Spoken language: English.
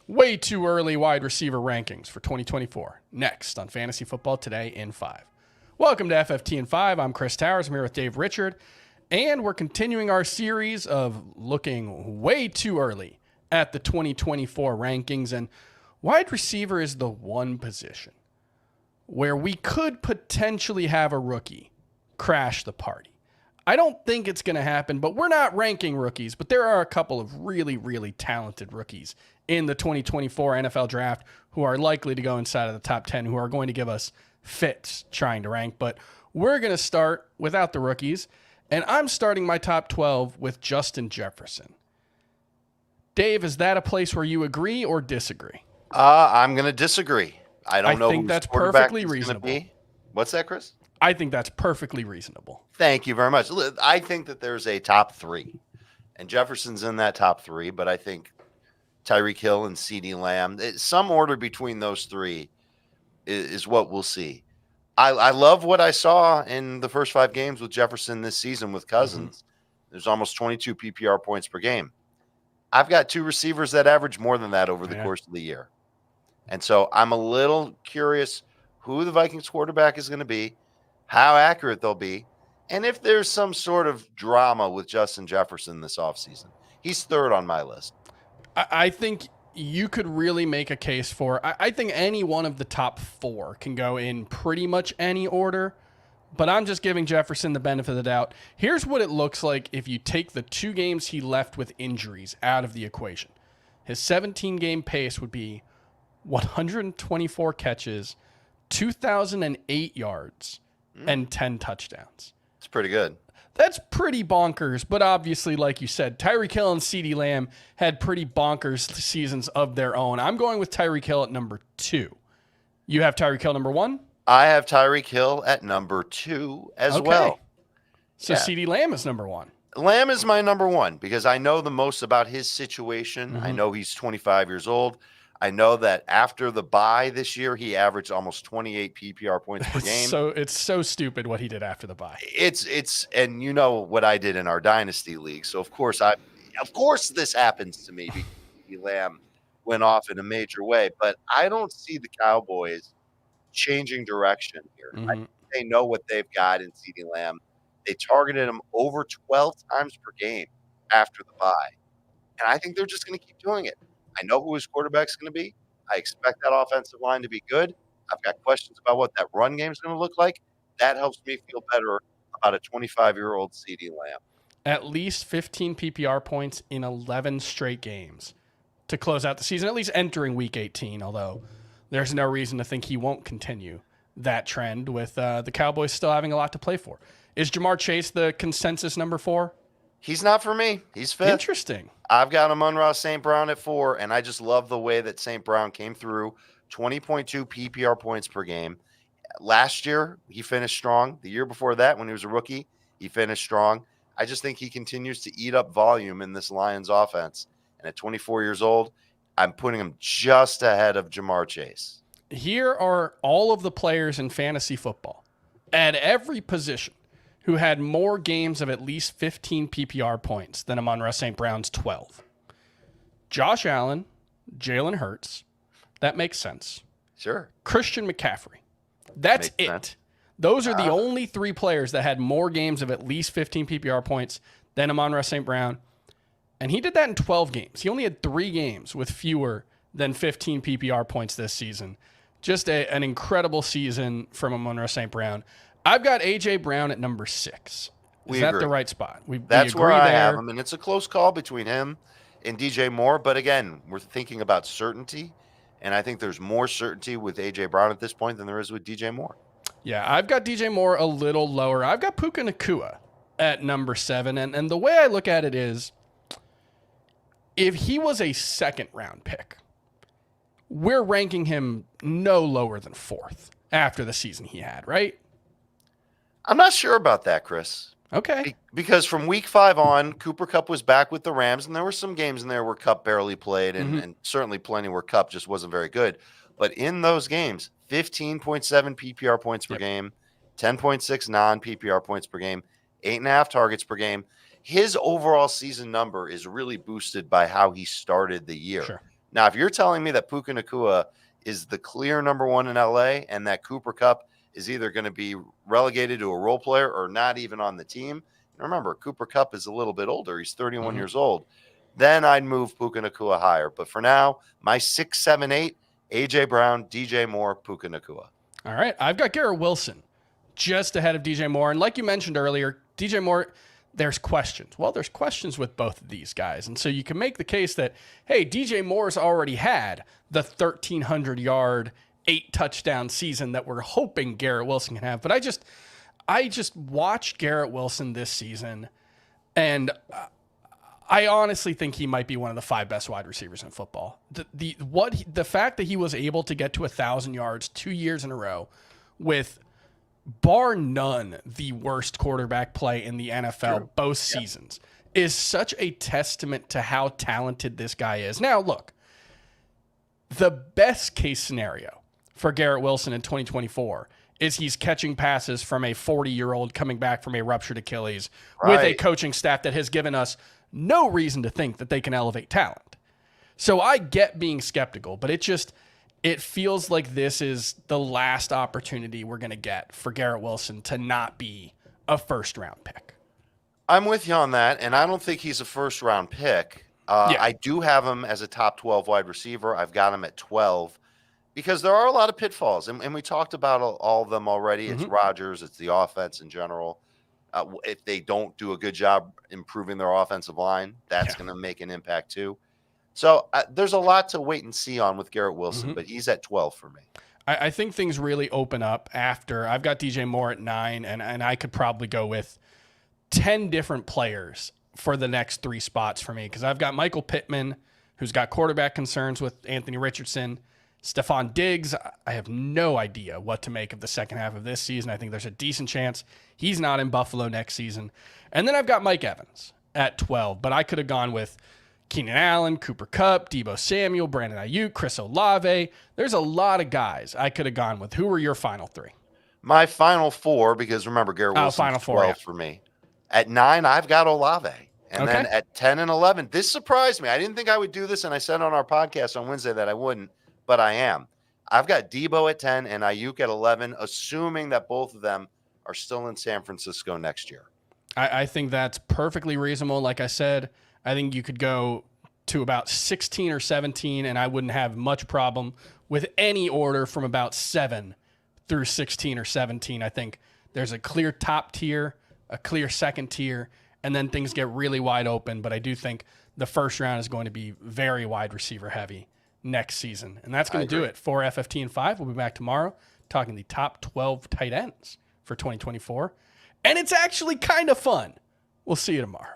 Way too early wide receiver rankings for 2024. Next on Fantasy Football Today in 5. Welcome to FFT in 5. I'm Chris Towers. I'm here with Dave Richard. And we're continuing our series of looking way too early at the 2024 rankings. And wide receiver is the one position where we could potentially have a rookie crash the party. I don't think it's going to happen, but we're not ranking rookies. But there are a couple of really, really talented rookies in the 2024 NFL draft who are likely to go inside of the top 10, who are going to give us fits trying to rank. But we're going to start without the rookies, and I'm starting my top 12 with Justin Jefferson. Dave, is that a place where you agree or disagree? I'm going to disagree. I don't know think who's that's quarterback perfectly is gonna reasonable. be. What's that, Chris? I think that's perfectly reasonable. Thank you very much. I think that there's a top three, and Jefferson's in that top three, but I think Tyreek Hill and CeeDee Lamb, some order between those three is what we'll see. I love what I saw in the first 5 games with Jefferson this season with Cousins. There's almost 22 PPR points per game. I've got 2 receivers that average more than that over the course of the year. And so I'm a little curious who the Vikings quarterback is going to be, how accurate they'll be, and if there's some sort of drama with Justin Jefferson this offseason. He's third on my list. I think you could really make a case for, I think any one of the top 4 can go in pretty much any order, but I'm just giving Jefferson the benefit of the doubt. Here's what it looks like if you take the 2 games he left with injuries out of the equation. His 17-game pace would be 124 catches, 2,008 yards, and 10 touchdowns. It's pretty good. That's pretty bonkers, but obviously, like you said, Tyreek Hill and CeeDee Lamb had pretty bonkers seasons of their own. I'm going with Tyreek Hill at number 2. You have Tyreek Hill number 1? I have Tyreek Hill at number 2 as well. So CeeDee Lamb is number 1. Lamb is my number 1 because I know the most about his situation. I know he's 25 years old. I know that after the bye this year, he averaged almost 28 PPR points per game. So it's so stupid what he did after the bye. It's and you know what I did in our dynasty league. So of course this happens to me because Lamb went off in a major way. But I don't see the Cowboys changing direction here. I think they know what they've got in CeeDee Lamb. They targeted him over 12 times per game after the bye. And I think they're just going to keep doing it. I know who his quarterback's going to be. I expect that offensive line to be good. I've got questions about what that run game is going to look like. That helps me feel better about a 25-year-old CeeDee Lamb. At least 15 PPR points in 11 straight games to close out the season, at least entering Week 18, although there's no reason to think he won't continue that trend with the Cowboys still having a lot to play for. Is Jamar Chase the consensus number 4? He's not for me. He's 5th. Interesting. I've got Amon-Ra St. Brown at 4, and I just love the way that St. Brown came through. 20.2 PPR points per game. Last year, he finished strong. The year before that, when he was a rookie, he finished strong. I just think he continues to eat up volume in this Lions offense. And at 24 years old, I'm putting him just ahead of Jamar Chase. Here are all of the players in fantasy football at every position who had more games of at least 15 PPR points than Amon-Ra St. Brown's 12. Josh Allen, Jalen Hurts. That makes sense. Sure. Christian McCaffrey. That's it. Sense. Those are the only 3 players that had more games of at least 15 PPR points than Amon-Ra St. Brown. And he did that in 12 games. He only had 3 games with fewer than 15 PPR points this season. Just an incredible season from Amon-Ra St. Brown. I've got A.J. Brown at number 6. Is that the right spot? That's where I have him, and it's a close call between him and DJ Moore. But again, we're thinking about certainty, and I think there's more certainty with A.J. Brown at this point than there is with DJ Moore. Yeah, I've got DJ Moore a little lower. I've got Puka Nacua at number 7, and the way I look at it is, if he was a second-round pick, we're ranking him no lower than 4th after the season he had, right? I'm not sure about that, Chris. Okay. Because from week 5 on, Cooper Kupp was back with the Rams, and there were some games in there where Kupp barely played, and certainly plenty where Kupp just wasn't very good. But in those games, 15.7 PPR points per game, 10.6 non-PPR points per game, 8.5 targets per game. His overall season number is really boosted by how he started the year. Sure. Now, if you're telling me that Puka Nacua is the clear number one in LA and that Cooper Kupp is either going to be relegated to a role player or not even on the team, and remember, Cooper Kupp is a little bit older. He's 31 years old. Then I'd move Puka Nacua higher. But for now, my 6, 7, 8, A.J. Brown, DJ Moore, Puka Nacua. All right. I've got Garrett Wilson just ahead of DJ Moore. And like you mentioned earlier, DJ Moore, there's questions. Well, there's questions with both of these guys. And so you can make the case that, hey, DJ Moore's already had the 1,300-yard, 8-touchdown season that we're hoping Garrett Wilson can have. But I just watched Garrett Wilson this season, and I honestly think he might be one of the 5 best wide receivers in football. The fact that he was able to get to 1,000 yards 2 years in a row with, bar none, the worst quarterback play in the NFL both seasons is such a testament to how talented this guy is. Now, look, the best case scenario for Garrett Wilson in 2024 is he's catching passes from a 40-year-old coming back from a ruptured Achilles with a coaching staff that has given us no reason to think that they can elevate talent. So I get being skeptical, but it feels like this is the last opportunity we're going to get for Garrett Wilson to not be a first-round pick. I'm with you on that, and I don't think he's a first-round pick. I do have him as a top 12 wide receiver. I've got him at 12 because there are a lot of pitfalls, and we talked about all of them already. It's Rodgers. It's the offense in general. If they don't do a good job improving their offensive line, that's going to make an impact too. So there's a lot to wait and see on with Garrett Wilson, but he's at 12 for me. I think things really open up after. I've got DJ Moore at 9, and I could probably go with 10 different players for the next 3 spots for me, because I've got Michael Pittman, who's got quarterback concerns with Anthony Richardson. Stephon Diggs, I have no idea what to make of the second half of this season. I think there's a decent chance he's not in Buffalo next season. And then I've got Mike Evans at 12, but I could have gone with Keenan Allen, Cooper Kupp, Deebo Samuel, Brandon Ayuk, Chris Olave. There's a lot of guys I could have gone with. Who were your final 3? My final 4, because remember, Garrett Wilson's 12 for me. At 9, I've got Olave. And then at 10 and 11, this surprised me. I didn't think I would do this, and I said on our podcast on Wednesday that I wouldn't, but I am. I've got Deebo at 10 and Ayuk at 11, assuming that both of them are still in San Francisco next year. I think that's perfectly reasonable. Like I said, I think you could go to about 16 or 17, and I wouldn't have much problem with any order from about 7 through 16 or 17. I think there's a clear top tier, a clear second tier, and then things get really wide open. But I do think the first round is going to be very wide receiver heavy next season. And that's going to do it for FFT and 5. We'll be back tomorrow talking the top 12 tight ends for 2024. And it's actually kind of fun. We'll see you tomorrow.